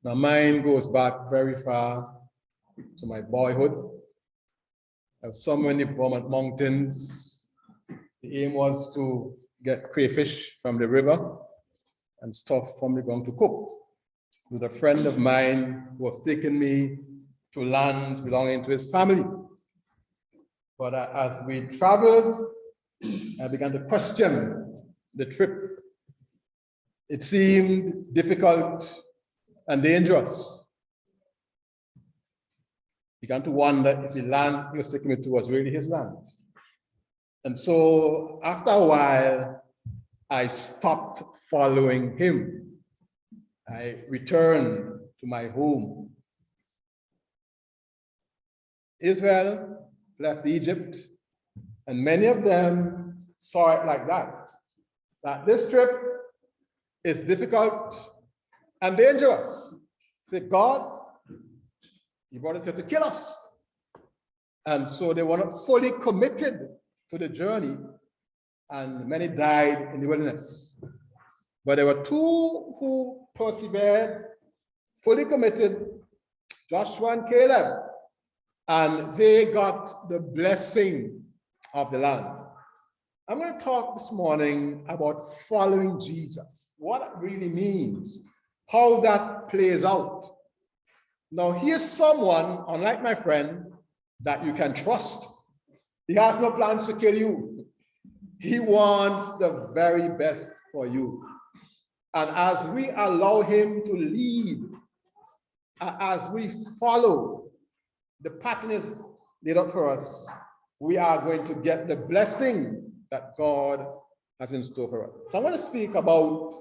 Now, mine goes back very far to my boyhood. I was somewhere in the Vermont mountains. The aim was to get crayfish from the river and stuff from the ground to cook. With a friend of mine who was taking me to lands belonging to his family. But as we traveled, I began to question the trip. It seemed difficult and dangerous. Began to wonder if the land he was taking me to was really his land. And so after a while, I stopped following him. I returned to my home. Israel left Egypt, and many of them saw it like that this trip is difficult and dangerous. Say, God, you brought us here to kill us. And so they were not fully committed to the journey, and many died in the wilderness. But there were two who persevered, fully committed, Joshua and Caleb, and they got the blessing of the land. I'm going to talk this morning about following Jesus, what it really means, how that plays out. Now, here's someone, unlike my friend, that you can trust. He has no plans to kill you. He wants the very best for you. And as we allow him to lead, as we follow the pattern is laid out for us, we are going to get the blessing that God has in store for us. So I'm going to speak about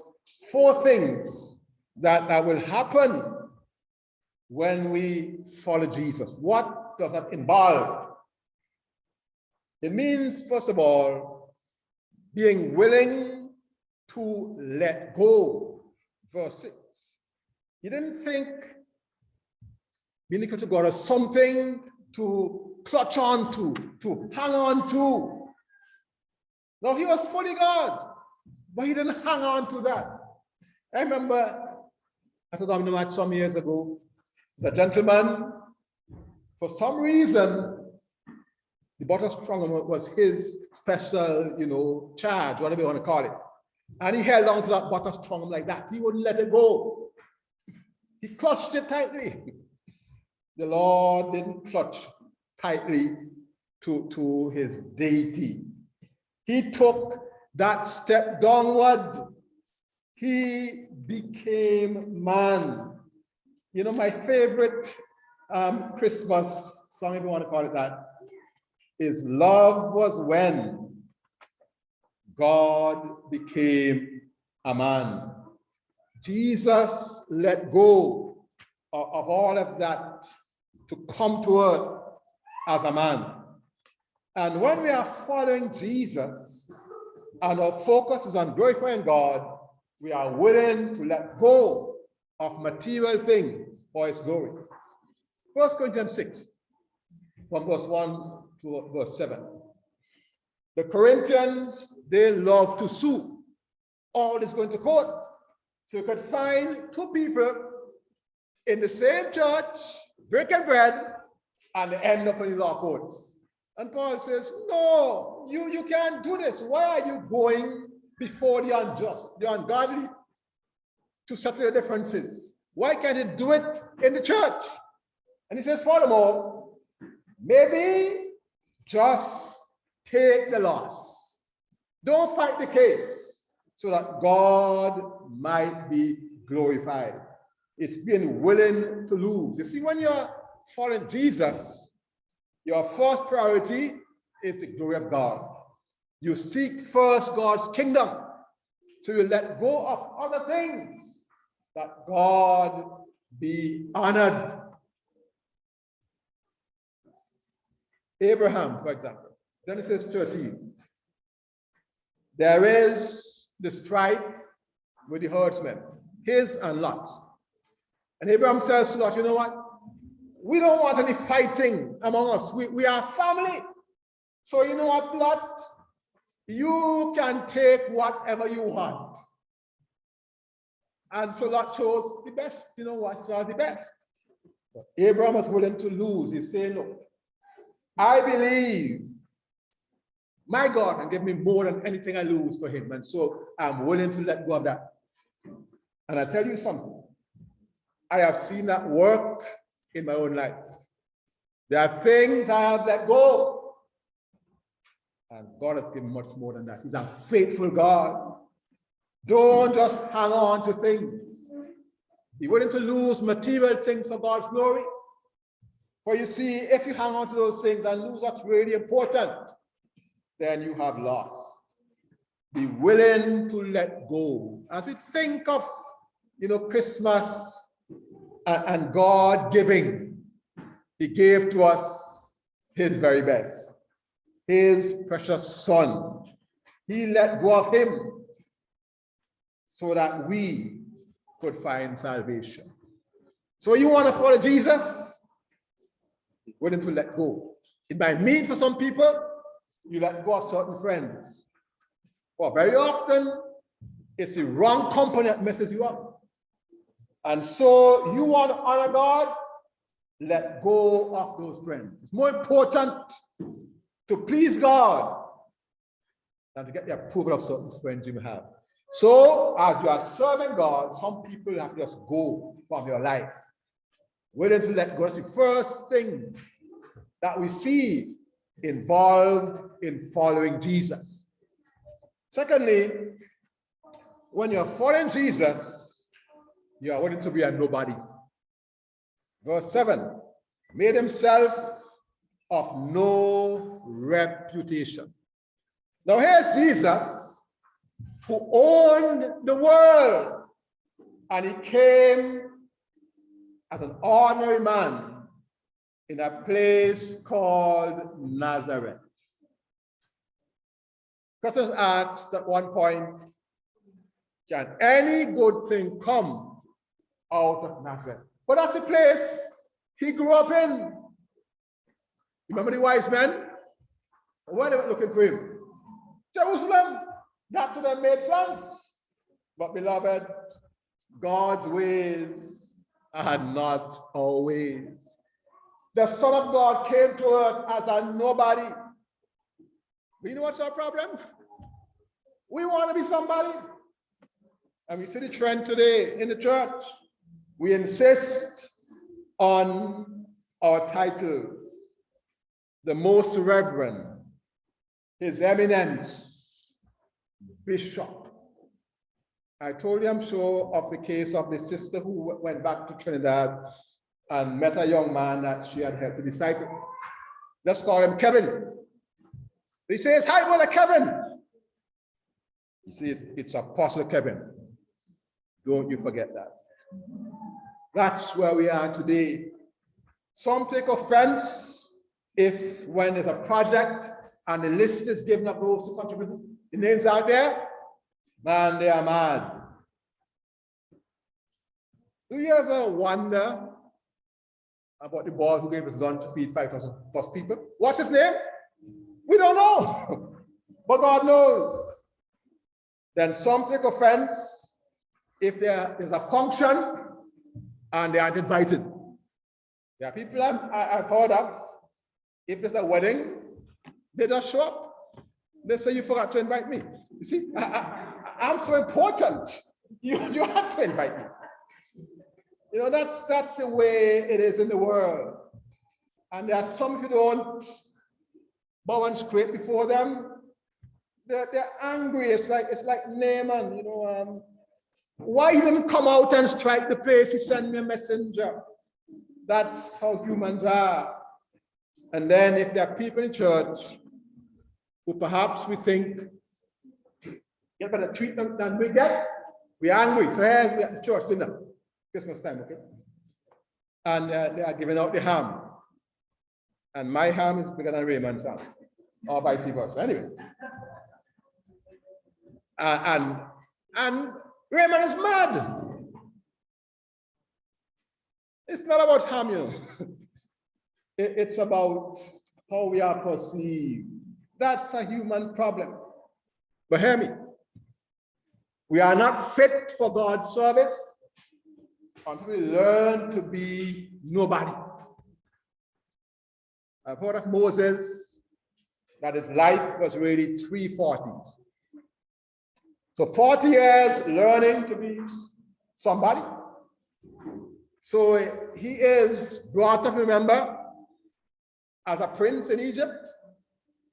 4 things that will happen when we follow Jesus. What does that involve? It means, first of all, being willing to let go. Verse 6. You didn't think being equal to God is something to clutch on to hang on to. No, he was fully God, but he didn't hang on to that. I remember at a domino match some years ago, the gentleman, for some reason, the butter strong was his special, charge, whatever you want to call it. And he held on to that butter strong like that. He wouldn't let it go. He clutched it tightly. The Lord didn't clutch tightly to his deity. He took that step downward. He became man. My favorite Christmas song, if you want to call it that, is Love Was When God Became a Man. Jesus let go of all of that to come to earth as a man. And when we are following Jesus and our focus is on glorifying God, we are willing to let go of material things for his glory. 1 Corinthians 6, from verse 1 to verse 7. The Corinthians, they love to sue. All is going to court. So you could find 2 people in the same church, breaking bread, and they end up in the law courts. And Paul says, no, you can't do this. Why are you going before the unjust, the ungodly, to settle the differences? Why can't you do it in the church? And he says, furthermore, maybe just take the loss. Don't fight the case so that God might be glorified. It's being willing to lose. You see, when you're following Jesus, your first priority is the glory of God. You seek first God's kingdom. So you let go of other things that God be honored. Abraham, for example, Genesis 13. There is the strife with the herdsmen, his and Lot's. And Abraham says to Lot, you know what? We don't want any fighting among us. We are family. So you know what, Lot? You can take whatever you want. And so Lot chose the best, what was the best. But Abraham was willing to lose. He's saying, look, I believe my God can give me more than anything I lose for him. And so I'm willing to let go of that. And I tell you something, I have seen that work in my own life. There are things I have let go. And God has given much more than that. He's a faithful God. Don't just hang on to things. Be willing to lose material things for God's glory. For you see, if you hang on to those things and lose what's really important, then you have lost. Be willing to let go. As we think of, Christmas and God giving, he gave to us his very best, his precious son. He let go of him so that we could find salvation. So you want to follow Jesus? Willing to let go. It might mean for some people, you let go of certain friends. Well, very often, it's the wrong company that messes you up. And so you want to honor God, let go of those friends. It's more important to please God than to get the approval of certain friends you may have. So as you are serving God, some people have to just go from your life. Willing to let go. That's the first thing that we see involved in following Jesus. Secondly, when you're following Jesus, you are willing to be a nobody. Verse 7, made himself of no reputation. Now here's Jesus, who owned the world, and he came as an ordinary man in a place called Nazareth. Questions asked at one point, can any good thing come out of Nazareth? But that's the place he grew up in. Remember the wise men? Where they were looking for him? Jerusalem. That to them made sense. But beloved, God's ways are not our ways. The Son of God came to earth as a nobody. But you know what's our problem? We want to be somebody. And we see the trend today in the church. We insist on our titles. The Most Reverend, His Eminence, Bishop. I told you, I'm sure, of the case of the sister who went back to Trinidad and met a young man that she had helped to disciple. Let's call him Kevin. He says, hi, brother Kevin. He says, it's Apostle Kevin. Don't you forget that. That's where we are today. Some take offense if when there's a project and the list is given of those who contribute, the names out there, man, they are mad. Do you ever wonder about the boy who gave his son to feed 5,000 plus people? What's his name? We don't know, but God knows. Then some take offense if there's a function and they aren't invited. There are people I've heard of, if there's a wedding, they just show up. They say, you forgot to invite me. You see, I'm so important. You have to invite me. You know, that's the way it is in the world. And there are some who don't bow and scrape before them. They're angry. It's like Naaman, you know. Why he didn't come out and strike the place? He sent me a messenger. That's how humans are. And then if there are people in church who perhaps we think get better treatment than we get, we're angry. So here we at the church dinner, Christmas time, okay? And they are giving out the ham. And my ham is bigger than Raymond's ham, or vice versa. Anyway. And Raymond is mad. It's not about ham, you know. It's about how we are perceived. That's a human problem. But hear me. We are not fit for God's service until we learn to be nobody. I've heard of Moses that his life was really 340s. So 40 years learning to be somebody. So he is brought up, remember, as a prince in Egypt.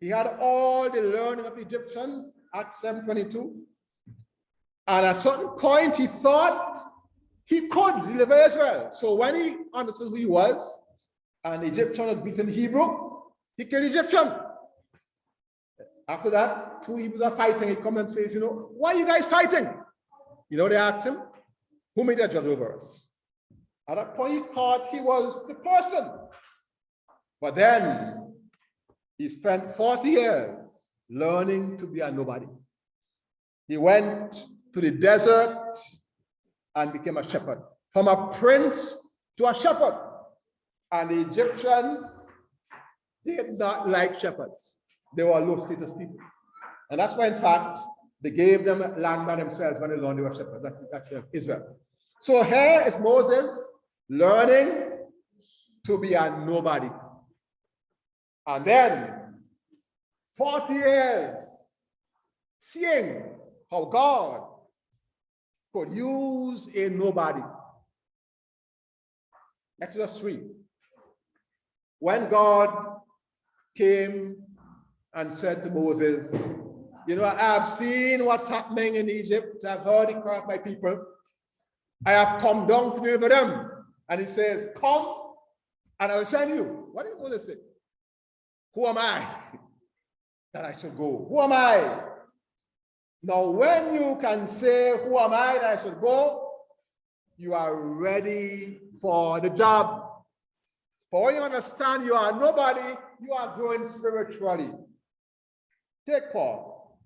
He had all the learning of Egyptians, Acts 7:22. And at a certain point, he thought he could deliver Israel. So when he understood who he was, and the Egyptian was beaten Hebrew, he killed the Egyptian. After that, two Hebrews are fighting. He comes and says, why are you guys fighting? They asked him, who made a judge over us? At that point, he thought he was the person. But then he spent 40 years learning to be a nobody. He went to the desert and became a shepherd. From a prince to a shepherd. And the Egyptians did not like shepherds. They were low status people. And that's why, in fact, they gave them land by themselves when they learned they were shepherds. That's Israel. So here is Moses learning to be a nobody. And then 40 years seeing how God could use a nobody. Exodus 3. When God came and said to Moses, I've seen what's happening in Egypt. I've heard the cry of my people. I have come down to deliver them. And he says, come and I will send you. What did Moses say? Who am I that I should go? Who am I? Now, when you can say, who am I that I should go? You are ready for the job. For when you understand you are nobody, you are growing spiritually. Take Paul.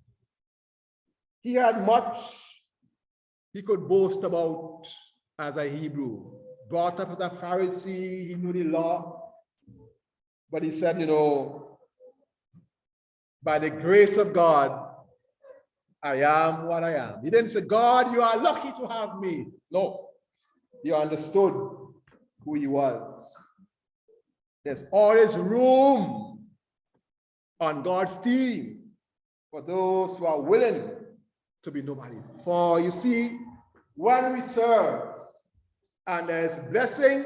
He had much he could boast about as a Hebrew. Brought up as a Pharisee, he knew the law. But he said, by the grace of God, I am what I am. He didn't say, God, you are lucky to have me. No. He understood who he was. There's always room on God's team for those who are willing to be nobody. For you see, when we serve and there's blessing,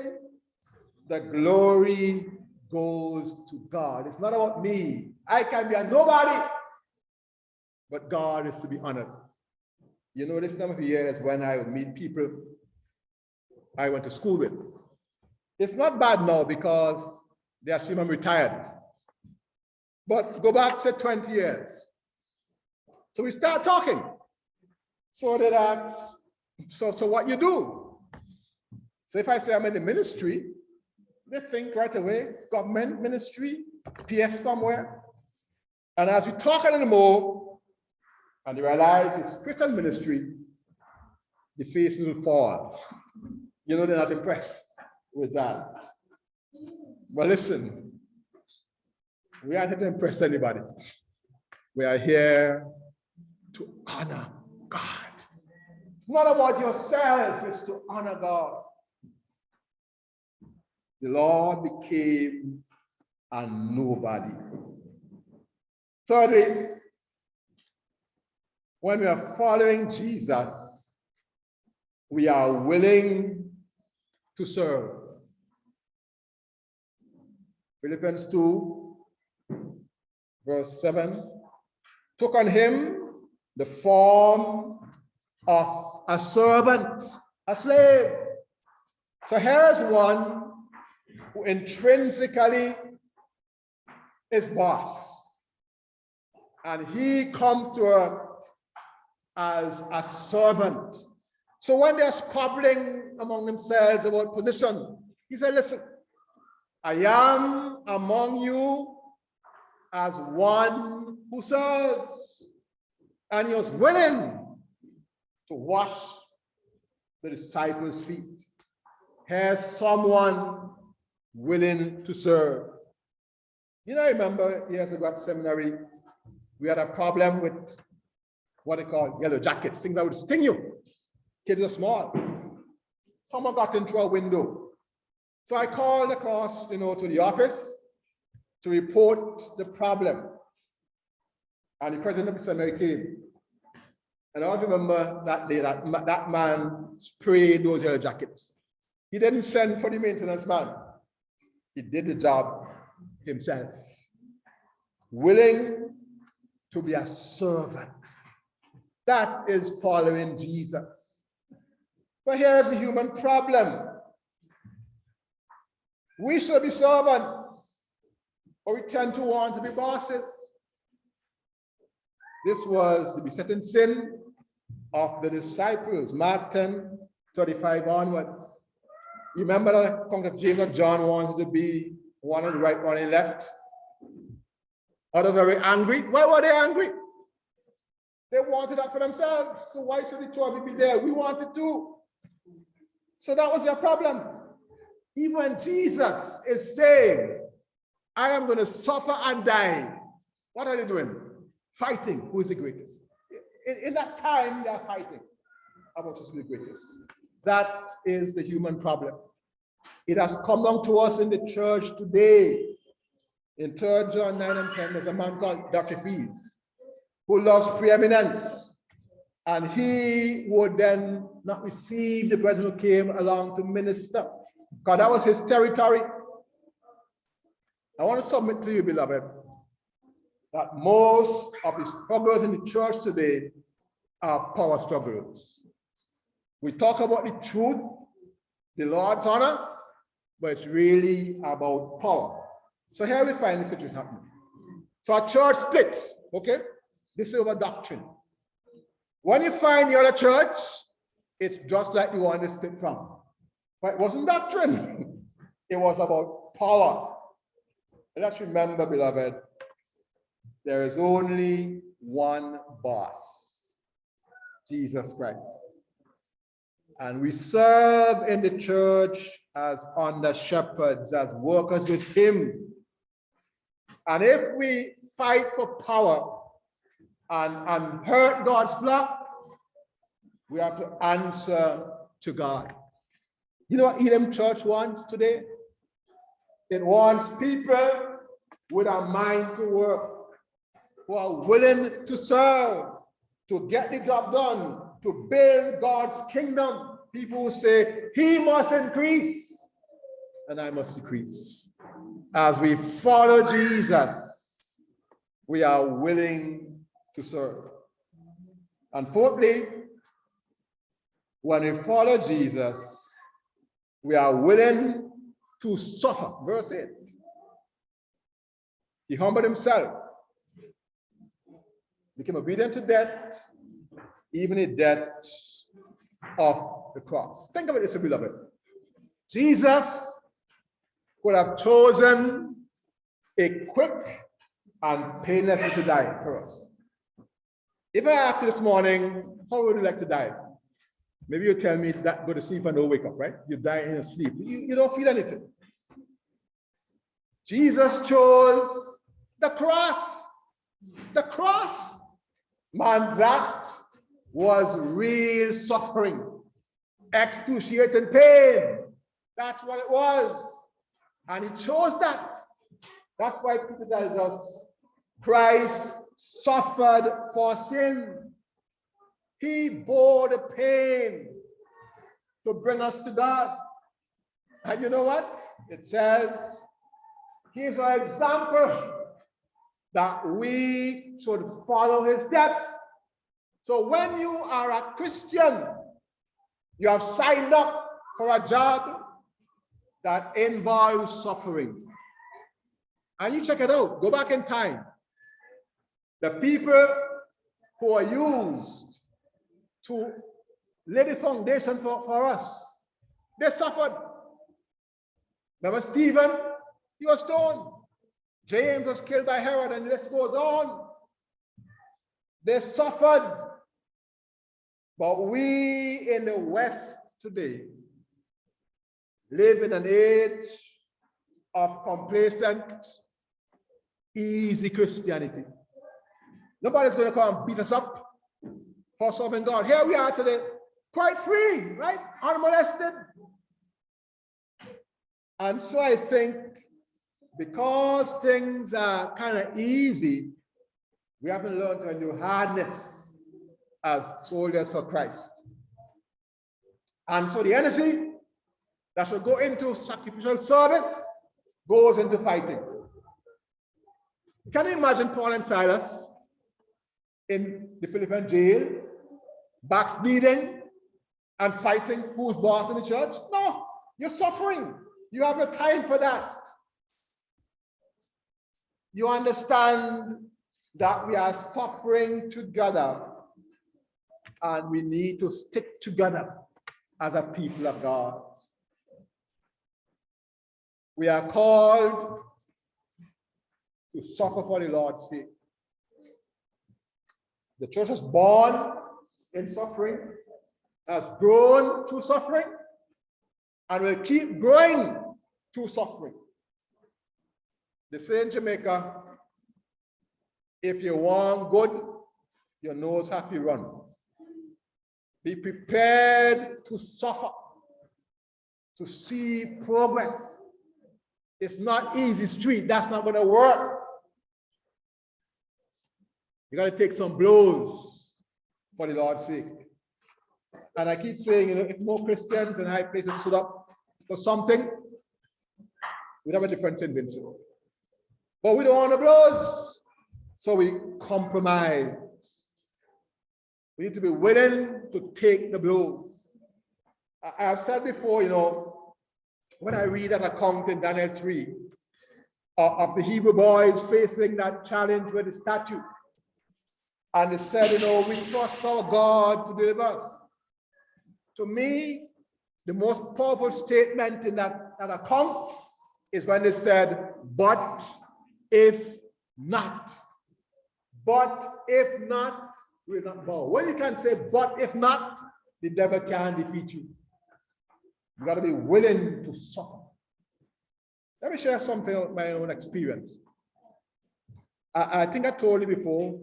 the glory goes to God. It's not about me. I can be a nobody, but God is to be honored. This time of year is when I meet people I went to school with. It's not bad now because they assume I'm retired. But go back, say 20 years. So we start talking. So they ask, so what you do? So if I say I'm in the ministry, they think right away, government ministry, PS somewhere. And as we talk a little more, and they realize it's Christian ministry, the faces will fall. They're not impressed with that. But listen, we aren't here to impress anybody. We are here to honor God. It's not about yourself, it's to honor God. The Lord became a nobody. Thirdly, when we are following Jesus, we are willing to serve. Philippians 2, verse 7, took on him the form of a servant, a slave. So here's one who intrinsically is boss. And he comes to her as a servant. So when they're squabbling among themselves about position, he said, listen, I am among you as one who serves. And he was willing to wash the disciples' feet. Here's someone willing to serve. I remember years ago at seminary, we had a problem with what they call yellow jackets, things that would sting you. Kids were small. Someone got in through a window. So I called across, to the office to report the problem. And the president of the seminary came. And I remember that day that man sprayed those yellow jackets. He didn't send for the maintenance man. He did the job himself. Willing to be a servant. That is following Jesus. But here is the human problem. We should be servants, but we tend to want to be bosses. This was the besetting sin of the disciples, Mark 10:35 onwards. You remember the account of James and John wanted to be one on the right, one on the left? Others very angry. Why were they angry? They wanted that for themselves. So why should the two of you be there? We wanted to. So that was their problem. Even Jesus is saying, I am going to suffer and die. What are they doing? Fighting. Who is the greatest? In that time, they are fighting about who's the greatest. That is the human problem. It has come down to us in the church today. In 3 John 9 and 10, there's a man called Dr. Fees who loves preeminence. And he would then not receive the brethren who came along to minister, because that was his territory. I want to submit to you, beloved, that most of the struggles in the church today are power struggles. We talk about the truth, the Lord's honor, but it's really about power. So here we find the situation happening. So our church splits, okay? This is over doctrine. When you find the other church, it's just like the one they split from. But it wasn't doctrine. It was about power. And let's remember, beloved, there is only one boss, Jesus Christ. And we serve in the church as under shepherds, as workers with him. And if we fight for power and hurt God's flock, we have to answer to God. You know what Elim Church wants today? It wants people with a mind to work, who are willing to serve, to get the job done, to build God's kingdom. People who say, he must increase and I must decrease. As we follow Jesus, we are willing to serve. And fourthly, when we follow Jesus, we are willing to suffer. Verse 8. He humbled himself, became obedient to death, even the death of the cross. Think of it this way, beloved. Jesus could have chosen a quick and painless way to die for us. If I ask you this morning, how would you like to die? Maybe you tell me that go to sleep and don't wake up, right? You die in your sleep. You don't feel anything. Jesus chose the cross. The cross. Man, that was real suffering. Excruciating pain. That's what it was. And he chose that. That's why Peter tells us Christ suffered for sin. He bore the pain to bring us to God. And you know what? It says, he's our example that we should follow his steps. So when you are a Christian, you have signed up for a job that involves suffering. And you check it out. Go back in time. The people who are used to lay the foundation for us, they suffered. Remember Stephen? He was stoned. James was killed by Herod, and the list goes on. They suffered. But we in the West today live in an age of complacent, easy Christianity. Nobody's going to come and beat us up. for serving God. Here we are today, quite free, right? Unmolested. And so I think because things are kind of easy, we haven't learned to endure hardness as soldiers for Christ. And so the energy that should go into sacrificial service goes into fighting. Can you imagine Paul and Silas in the Philippian jail, backs bleeding and fighting who's boss in the church? No, you're suffering. You have no time for that. You understand that we are suffering together and we need to stick together as a people of God. We are called to suffer for the Lord's sake. The church was born in suffering, has grown through suffering, and will keep growing through suffering. They say in Jamaica, if you want good, your nose have to run. Be prepared to suffer, to see progress. It's not easy street. That's not going to work. You got to take some blows for the Lord's sake. And I keep saying, if more Christians in high places stood up for something, we'd have a difference in Vincent. But we don't want the blows, so we compromise. We need to be willing to take the blows. I have said before, when I read that account in Daniel 3 of the Hebrew boys facing that challenge with the statue, and they said, we trust our God to deliver us. To me, the most powerful statement in that account is when they said, but if not. But if not, we will not bow. When you can say, but if not, the devil can defeat you. You got to be willing to suffer. Let me share something of my own experience. I think I told you before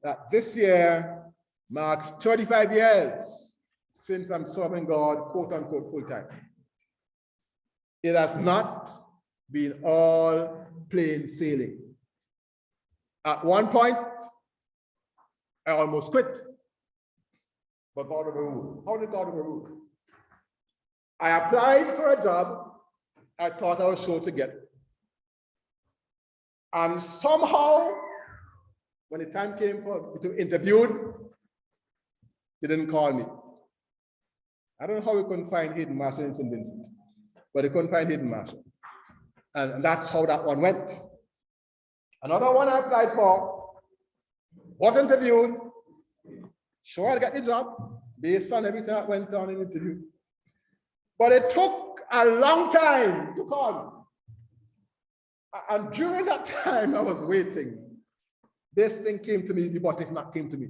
that this year marks 35 years since I'm serving God, quote unquote, full time. It has not been all plain sailing. At one point, I almost quit. But God overruled. How did God overrule? I applied for a job I thought I was sure to get. And somehow, when the time came for to interview, they didn't call me. I don't know how we couldn't find Hidden Marshall in St. Vincent, but they couldn't find Hidden Marshall. And that's how that one went. Another one I applied for was interviewed. Sure, I'll get the job based on everything that went on in the interview. But it took a long time to call me. And during that time I was waiting, this thing came to me, the but if not came to me.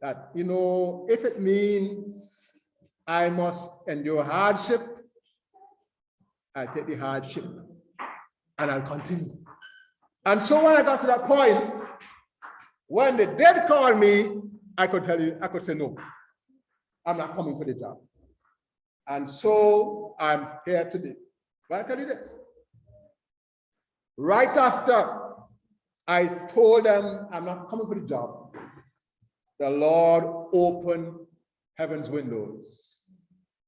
That, if it means I must endure hardship, I'll take the hardship and I'll continue. And so when I got to that point, when they did call me, I could say no, I'm not coming for the job. And so I'm here today. But I tell you this. Right after I told them I'm not coming for the job, the Lord opened heaven's windows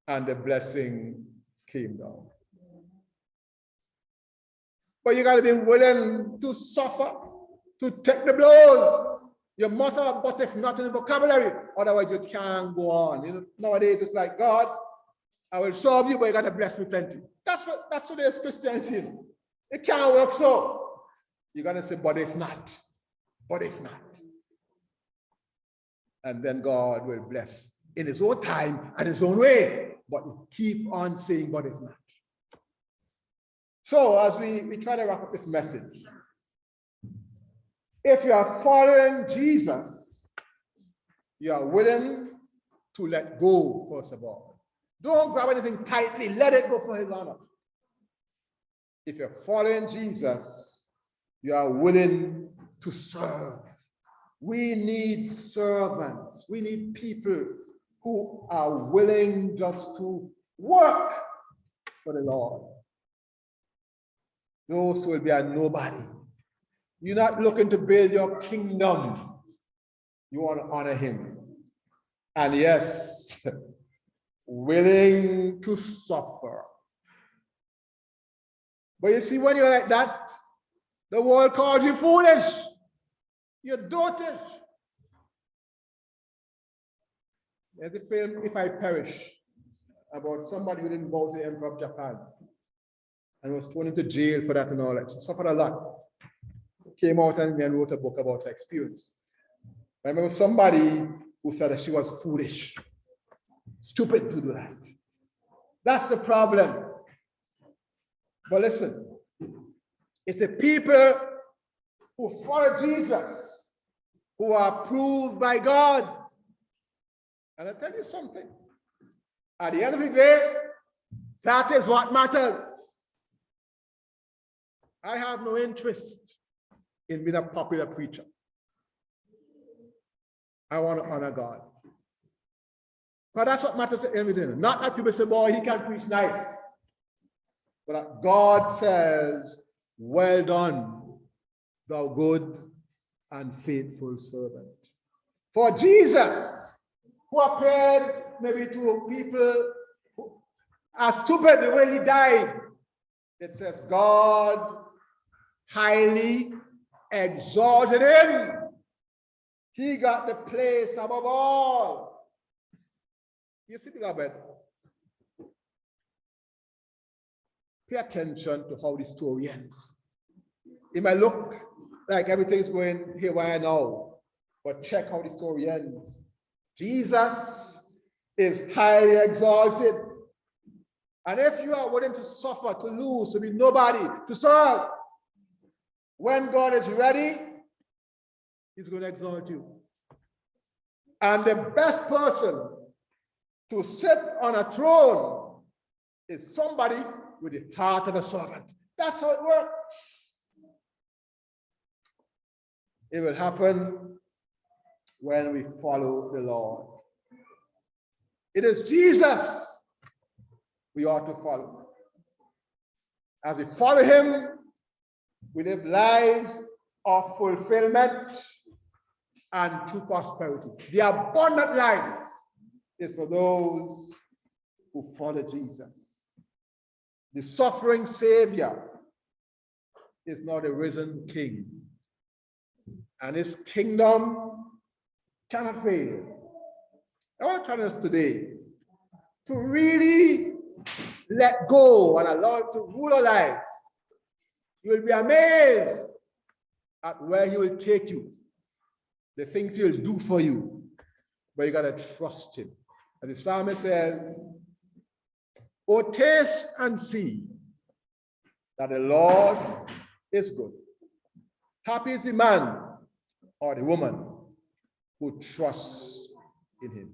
and the blessing came down. But you got to be willing to suffer, to take the blows. You must have, but if not in the vocabulary, otherwise you can't go on. Nowadays it's like, God, I will serve you, but you got to bless me plenty. That's what it is, Christianity. It can't work so. You're going to say, but if not, but if not. And then God will bless in his own time and his own way. But keep on saying, but if not. So as we try to wrap up this message, if you are following Jesus, you are willing to let go, first of all. Don't grab anything tightly, let it go for his honor. If you're following Jesus, you are willing to serve We need servants. We need people who are willing just to work for the Lord. Those who will be a nobody. You're not looking to build your kingdom. You want to honor him. And yes, willing to suffer. But you see, when you're like that, the world calls you foolish. You're dotish. There's a film, If I Perish, about somebody who didn't bow to the Emperor of Japan and was thrown into jail for that and all that. She suffered a lot. Came out and then wrote a book about her experience. I remember somebody who said that she was foolish, stupid to do that. That's the problem. But listen, it's the people who follow Jesus who are approved by God. And I tell you something, at the end of the day, that is what matters. I have no interest in being a popular preacher. I want to honor God. But that's what matters at the end of the day. Not that people say, boy, he can preach nice. But that God says, well done, thou good and faithful servant. For Jesus, who appeared maybe to people who are stupid the way he died, it says God highly exalted him. He got the place above all. You see, beloved, pay attention to how the story ends. It might look like everything's going haywire now, but check how the story ends. Jesus is highly exalted. And if you are willing to suffer, to lose, to be nobody, to serve, when God is ready, he's going to exalt you. And the best person to sit on a throne is somebody with the heart of a servant. That's how it works. It will happen when we follow the Lord. It is Jesus we ought to follow. As we follow him, we live lives of fulfillment and true prosperity. The abundant life is for those who follow Jesus. The suffering Savior is not a risen King, and his kingdom cannot fail. I want to challenge us today to really let go and allow him to rule our lives. You will be amazed at where he will take you, the things he will do for you, but you got to trust him. And the psalmist says, oh, taste and see that the Lord is good. Happy is the man or the woman who trusts in him.